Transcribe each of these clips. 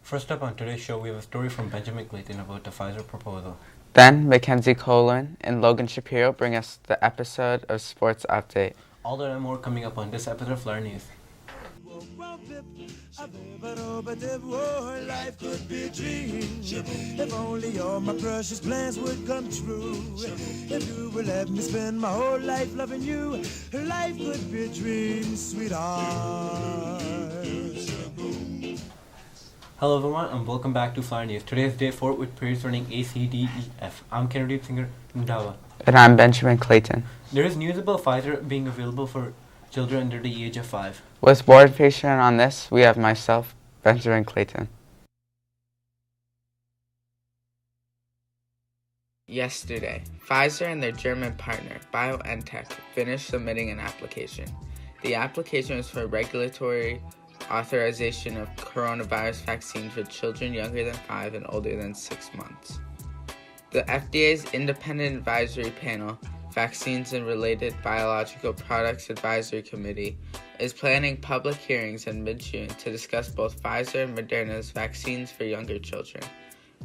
First up on today's show, we have a story from Benjamin Clayton about the Pfizer proposal. Then Mackenzie Coleman and Logan Shapiro bring us the episode of Sports Update. All that and more coming up on this episode of Flyer News. Life could be a dream. If only all my precious plans would come true. If you would let me spend my whole life loving you, life could be a dream, sweetheart. Hello everyone and welcome back to Flyer News. Today is day 4 with periods running A, C, D, E, F. I'm Kennedy Singer Ndawa. And I'm Benjamin Clayton. There is news about Pfizer being available for children under the age of 5. With more information on this, we have myself, Benjamin Clayton. Yesterday, Pfizer and their German partner, BioNTech, finished submitting an application. The application was for regulatory authorization of coronavirus vaccine for children younger than 5 and older than 6 months. The FDA's Independent Advisory Panel, Vaccines and Related Biological Products Advisory Committee, is planning public hearings in mid-June to discuss both Pfizer and Moderna's vaccines for younger children.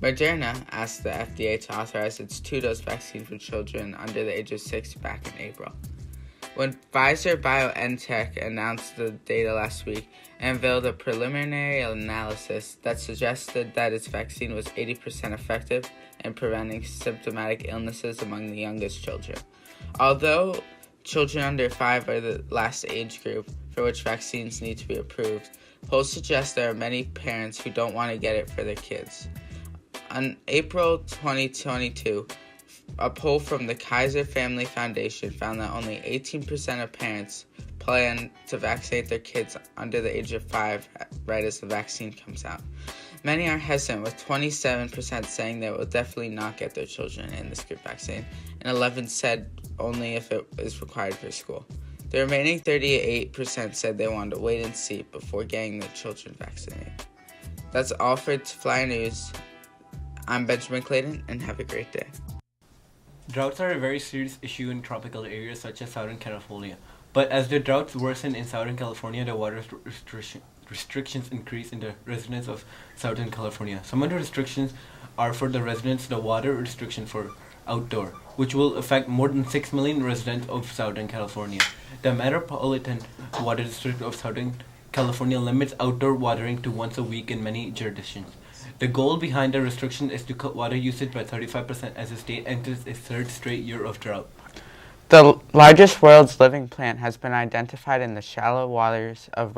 Moderna asked the FDA to authorize its 2-dose vaccine for children under the age of 6 back in April. When Pfizer BioNTech announced the data last week and unveiled a preliminary analysis that suggested that its vaccine was 80% effective in preventing symptomatic illnesses among the youngest children. Although children under 5 are the last age group for which vaccines need to be approved, polls suggest there are many parents who don't want to get it for their kids. On April 2022, a poll from the Kaiser Family Foundation found that only 18% of parents plan to vaccinate their kids under the age of 5 right as the vaccine comes out. Many are hesitant, with 27% saying they will definitely not get their children in this group vaccine, and 11% said only if it is required for school. The remaining 38% said they wanted to wait and see before getting their children vaccinated. That's all for Flyer News. I'm Benjamin Clayton, and have a great day. Droughts are a very serious issue in tropical areas such as Southern California. But as the droughts worsen in Southern California, the water restrictions increase in the residents of Southern California. Some of the restrictions are for the residents, the water restriction for outdoor, which will affect more than 6 million residents of Southern California. The Metropolitan Water District of Southern California limits outdoor watering to once a week in many jurisdictions. The goal behind the restriction is to cut water usage by 35% as the state enters its 3rd straight year of drought. The largest world's living plant has been identified in the shallow waters of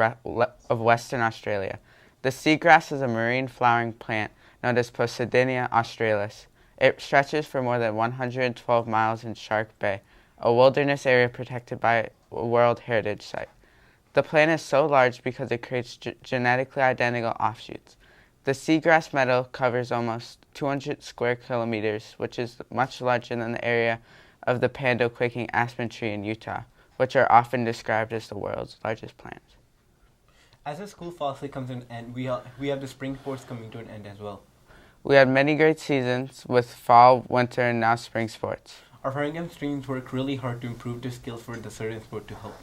Western Australia. The seagrass is a marine flowering plant known as Posidonia australis. It stretches for more than 112 miles in Shark Bay, a wilderness area protected by a World Heritage Site. The plant is so large because it creates genetically identical offshoots. The seagrass meadow covers almost 200 square kilometers, which is much larger than the area of the pando-quaking aspen tree in Utah, which are often described as the world's largest plants. As the school fastly comes to an end, we have the spring sports coming to an end as well. We had many great seasons with fall, winter, and now spring sports. Our Framingham teams work really hard to improve their skills for the certain sport to help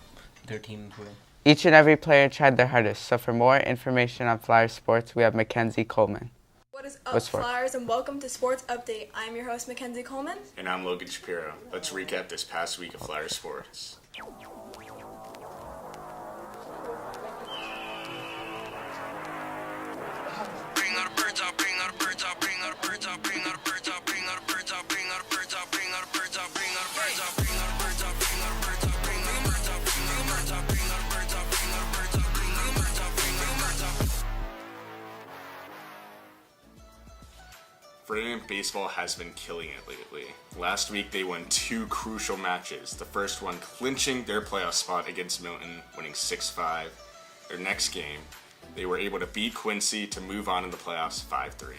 their teams win. Each and every player tried their hardest, so for more information on Flyer Sports, we have Mackenzie Coleman. What is up, Flyers, and welcome to Sports Update. I'm your host, Mackenzie Coleman. And I'm Logan Shapiro. Let's recap this past week of Flyer Sports. Framingham baseball has been killing it lately. Last week they won 2 crucial matches, the first one clinching their playoff spot against Milton, winning 6-5. Their next game, they were able to beat Quincy to move on in the playoffs 5-3.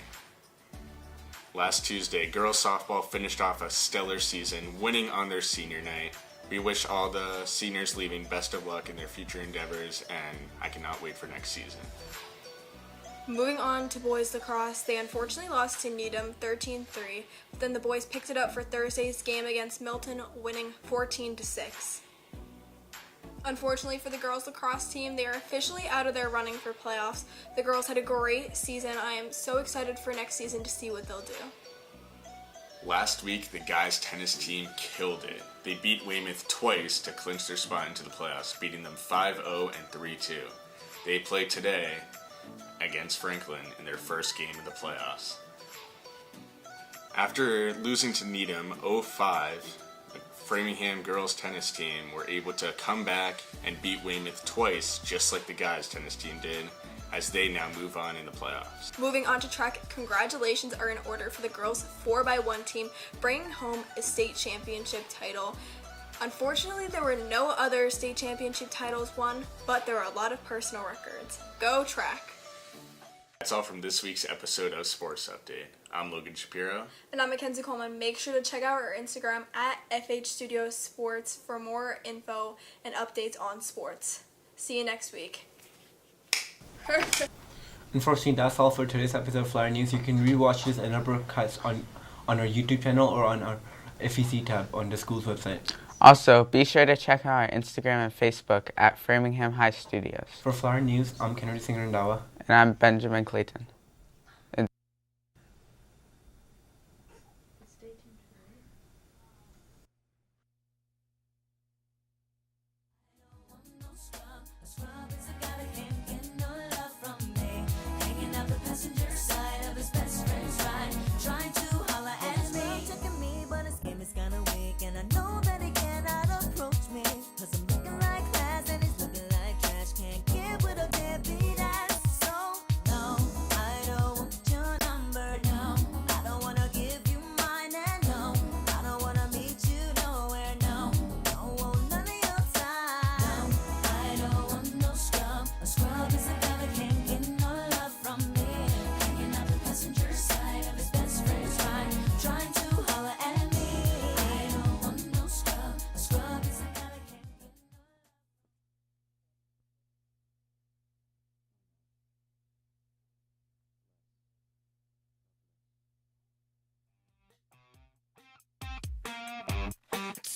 Last Tuesday, girls softball finished off a stellar season, winning on their senior night. We wish all the seniors leaving best of luck in their future endeavors, and I cannot wait for next season. Moving on to boys lacrosse, they unfortunately lost to Needham 13-3, but then the boys picked it up for Thursday's game against Milton, winning 14-6. Unfortunately for the girls lacrosse team, they are officially out of their running for playoffs. The girls had a great season. I am so excited for next season to see what they'll do. Last week, the guys' tennis team killed it. They beat Weymouth twice to clinch their spot into the playoffs, beating them 5-0 and 3-2. They play today against Franklin in their first game of the playoffs. After losing to Needham 0-5, the Framingham girls' tennis team were able to come back and beat Weymouth twice, just like the guys' tennis team did, as they now move on in the playoffs. Moving on to track, congratulations are in order for the girls 4x1 team, bringing home a state championship title. Unfortunately, there were no other state championship titles won, but there are a lot of personal records. Go track! That's all from this week's episode of Sports Update. I'm Logan Shapiro. And I'm Mackenzie Coleman. Make sure to check out our Instagram at FH Studio Sports for more info and updates on sports. See you next week. Unfortunately, that's all for today's episode of Flyer News. You can rewatch this and other cuts on our YouTube channel or on our FEC tab on the school's website. Also, be sure to check out our Instagram and Facebook at Framingham High Studios. For Flyer News, I'm Kennedy Singer Ndawa. And I'm Benjamin Clayton.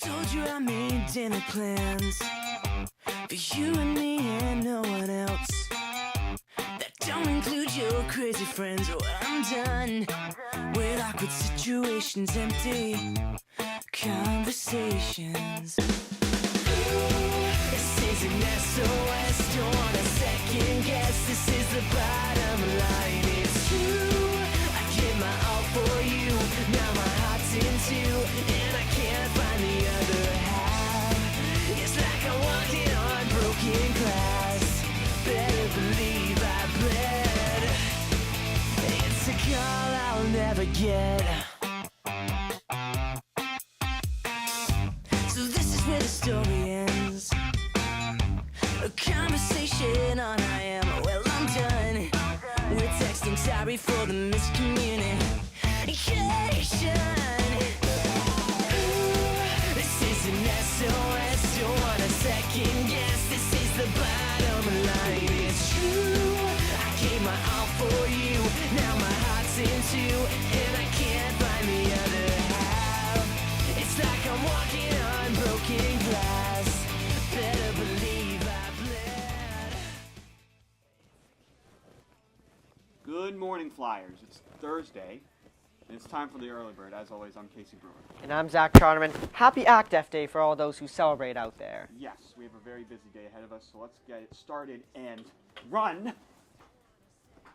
Told you I made dinner plans for you and me and no one else. That don't include your crazy friends. Well, I'm done with awkward situations, empty conversations. This is an SOS, don't want a second guess. This is the bottom line, it's true. I give my all for you, now my heart's in two, and I can't find the other half. It's like I'm walking on broken glass. Better believe I bled. It's a call I'll never get. So this is where the story ends. A conversation on I am. Well, I'm done with texting. Sorry for the miscommunication. This is an SOS. Don't want a second guess. This is the bottom line. It's true. I gave my all for you. Now my heart's in two, and I can't find the other half. It's like I'm walking on broken glass. Better believe I bled. Good morning, Flyers. It's Thursday, and it's time for the early bird. As always, I'm Casey Brewer. And I'm Zach Charterman. Happy Act F Day for all those who celebrate out there. Yes, we have a very busy day ahead of us, so let's get it started and run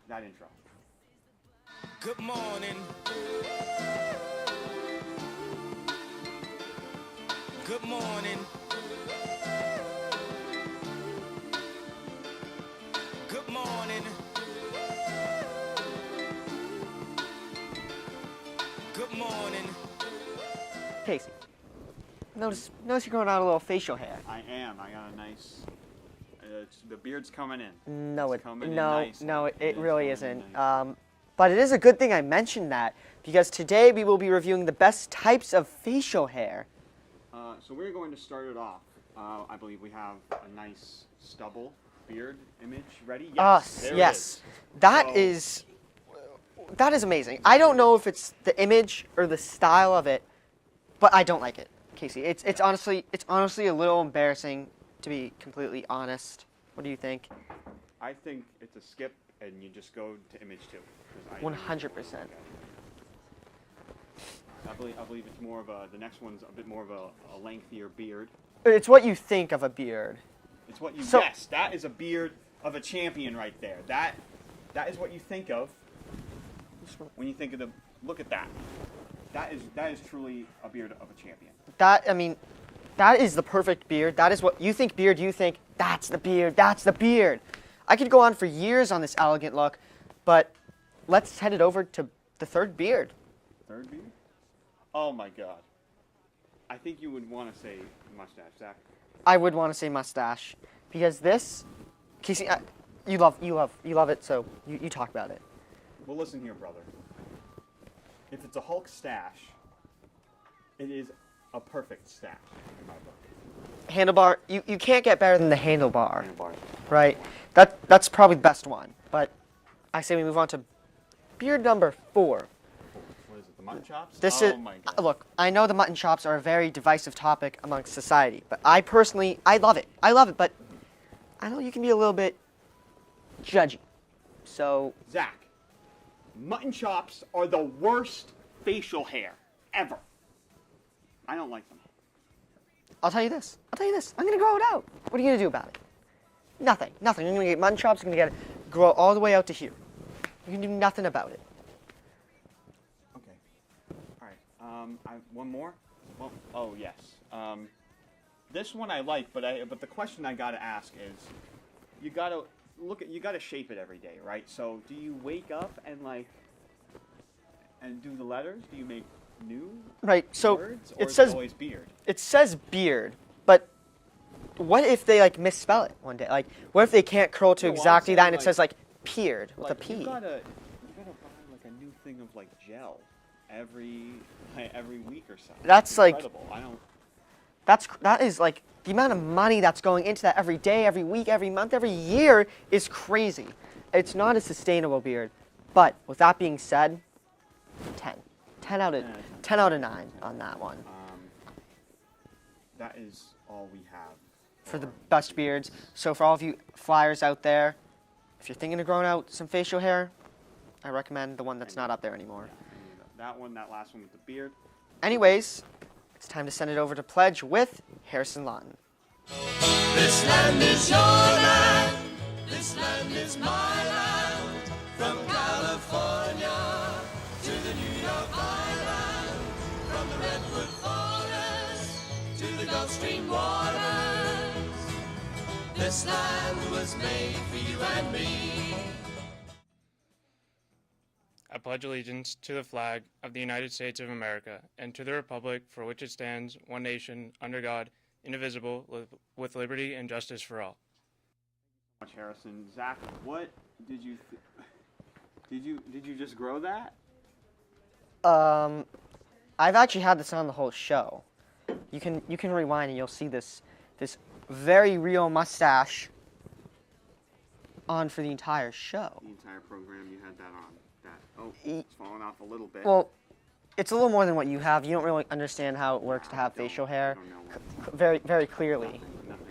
that intro. Good morning. Good morning. Good morning. Good morning. Casey, notice you're growing out a little facial hair. I am. I got a nice. The beard's coming in. No, It's coming in no, nicely. no, it is really coming in isn't. nicely. But it is a good thing I mentioned that because today we will be reviewing the best types of facial hair. So we're going to start it off. I believe we have a nice stubble beard image ready. Yes, there it Yes, is. that So- is amazing. I don't know if it's the image or the style of it, but I don't like it, Casey. It's honestly a little embarrassing to be completely honest. What do you think? I think it's a skip, and you just go to image 2. 100%. I believe it's more of the next one's a bit more of a lengthier beard. It's what you think of a beard. It's what you So- that is a beard of a champion right there. That is what you think of when you think of look at that. That is truly a beard of a champion. That is the perfect beard. That is what you think beard, you think, that's the beard, that's the beard. I could go on for years on this elegant look, but let's head it over to the third beard. Third beard? Oh my god. I think you would want to say mustache, Zach. I would want to say mustache, because this, Casey, you love it, so you talk about it. Well, listen here, brother. If it's a Hulk stash, it is a perfect stash in my book. Handlebar, you can't get better than the handlebar, Handlebar. right? That's probably the best one, but I say we move on to beard number 4. What is it, the mutton chops? This oh is, my god. look, I know the mutton chops are a very divisive topic amongst society, but I personally, I love it. I love it, but I know you can be a little bit judgy. So, Zach, mutton chops are the worst facial hair ever. I don't like them. I'll tell you this. I'm going to grow it out. What are you going to do about it? Nothing. I'm going to get mutton chops. I'm going to grow it all the way out to here. You can do nothing about it. Okay. All right. One more. Well, oh yes. This one I like, but the question I gotta ask is, you gotta shape it every day, right? So do you wake up and do the letters? Do you make new Right, so words, or it is says always beard? It says beard, but what if they misspell it one day? What if they can't curl to No, I'm exactly saying, that and it says peared with a P? You gotta buy a new thing of gel every week or so. That's It's incredible. I don't. That is the amount of money that's going into that every day, every week, every month, every year is crazy. It's not a sustainable beard. But with that being said, 10. 10 out of 9 on that one. That is all we have For the best beards. So for all of you flyers out there, if you're thinking of growing out some facial hair, I recommend the one that's not up there anymore. That one, that last one with the beard. Anyways, it's time to send it over to Pledge with Harrison Lawton. This land is your land. This land is my land. From California to the New York Island. From the Redwood Forest to the Gulf Stream waters. This land was made for you and me. I pledge allegiance to the flag of the United States of America and to the republic for which it stands, one nation, under God, indivisible, with liberty and justice for all. Much Harrison. Zach, what did you did you just grow that? I've actually had this on the whole show. You can rewind and you'll see this very real mustache on for the entire show. The entire program you had that on. It's falling off a little bit. Well, it's a little more than what you have. You don't really understand how it works to have facial hair. Very, very clearly.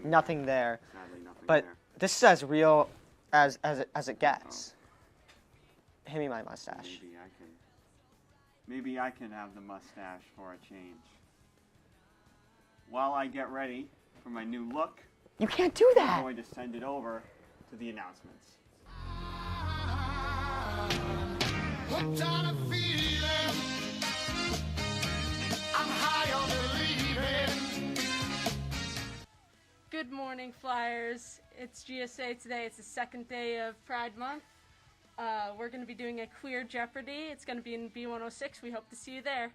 Nothing there. Sadly, nothing But there. this is as real as it gets. Hand me my mustache. Maybe I can have the mustache for a change. While I get ready for my new look, You can't do I'm that. going to send it over to the announcements. Hooked on a feeling. I'm high on believing. Good morning, Flyers. It's GSA today. It's the second day of Pride Month. We're going to be doing a Queer Jeopardy. It's going to be in B106. We hope to see you there.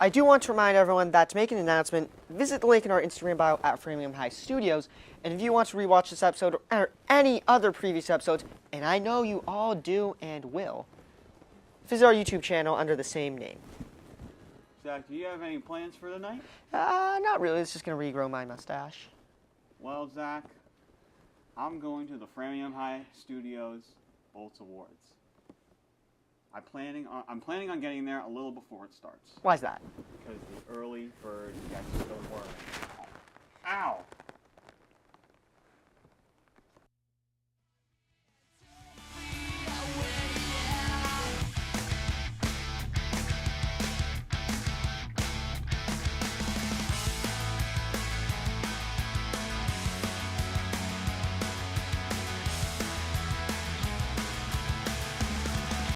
I do want to remind everyone that to make an announcement, visit the link in our Instagram bio at Framingham High Studios. And if you want to rewatch this episode or any other previous episodes, and I know you all do and will, visit our YouTube channel under the same name. Zach, do you have any plans for tonight? Not really. It's just going to regrow my mustache. Well, Zach, I'm going to the Framingham High Studios Bolts Awards. I'm planning on getting there a little before it starts. Why's that? Because the early bird gets the worm. Ow!